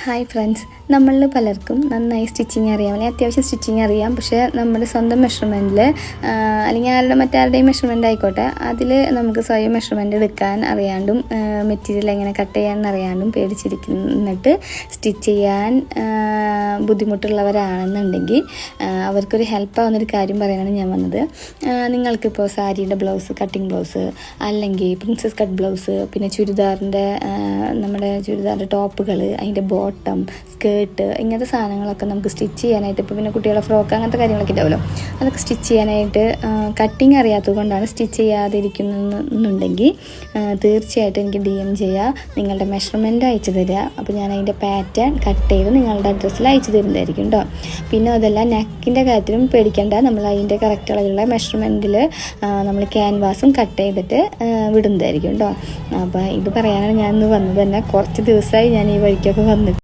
Hi friends, നമ്മളിൽ പലർക്കും നന്നായി സ്റ്റിച്ചിങ് അറിയാം, അല്ലെങ്കിൽ അത്യാവശ്യം സ്റ്റിച്ചിങ് അറിയാം. പക്ഷേ നമ്മുടെ സ്വന്തം മെഷർമെൻറ്റിൽ അല്ലെങ്കിൽ മറ്റാരുടെയും മെഷർമെൻ്റ് ആയിക്കോട്ടെ, അതിൽ നമുക്ക് സ്വയം മെഷർമെൻറ്റ് എടുക്കാൻ അറിയാണ്ടും മെറ്റീരിയൽ എങ്ങനെ കട്ട് ചെയ്യാൻ അറിയാണ്ടും പേടിച്ചിരിക്കുന്നിട്ട് സ്റ്റിച്ച് ചെയ്യാൻ ബുദ്ധിമുട്ടുള്ളവരാണെന്നുണ്ടെങ്കിൽ അവർക്കൊരു ഹെൽപ്പാവുന്നൊരു കാര്യം പറയാനാണ് ഞാൻ വന്നത്. നിങ്ങൾക്കിപ്പോൾ സാരിയുടെ ബ്ലൗസ്, കട്ടിങ് ബ്ലൗസ്, അല്ലെങ്കിൽ പ്രിൻസസ് കട്ട് ബ്ലൗസ്, പിന്നെ നമ്മുടെ ചുരിദാറിൻ്റെ ടോപ്പുകൾ, അതിൻ്റെ ബോട്ടം, സ്കേർട്ട്, ഇങ്ങനത്തെ സാധനങ്ങളൊക്കെ നമുക്ക് സ്റ്റിച്ച് ചെയ്യാനായിട്ട്, ഇപ്പോൾ പിന്നെ കുട്ടികളുടെ ഫ്രോക്ക് അങ്ങനത്തെ കാര്യങ്ങളൊക്കെ ഉണ്ടാവുമല്ലോ, അതൊക്കെ സ്റ്റിച്ച് ചെയ്യാനായിട്ട് കട്ടിങ് അറിയാത്തത് കൊണ്ടാണ് സ്റ്റിച്ച് ചെയ്യാതിരിക്കുന്നുണ്ടെങ്കിൽ തീർച്ചയായിട്ടും എനിക്ക് DM ചെയ്യുക, നിങ്ങളുടെ മെഷർമെൻറ്റ് അയച്ചു തരിക. അപ്പോൾ ഞാൻ അതിൻ്റെ പാറ്റേൺ കട്ട് ചെയ്ത് നിങ്ങളുടെ അഡ്രസ്സിൽ അയച്ചു തരുന്നതായിരിക്കും കേട്ടോ. പിന്നെ അതല്ല, നെക്കിൻ്റെ കാര്യത്തിലും പേടിക്കേണ്ട, നമ്മൾ അതിൻ്റെ കറക്റ്റ് അളവിലുള്ള മെഷർമെൻറ്റിൽ നമ്മൾ ക്യാൻവാസും കട്ട് ചെയ്തിട്ട് വിടുന്നതായിരിക്കും കേട്ടോ. അപ്പോൾ ഇത് പറയാനാണ് ഞാൻ ഇന്ന് വന്നത് തന്നെ. കുറച്ച് ദിവസമായി ഞാൻ ഈ വഴിക്കൊക്കെ വന്നിട്ട്.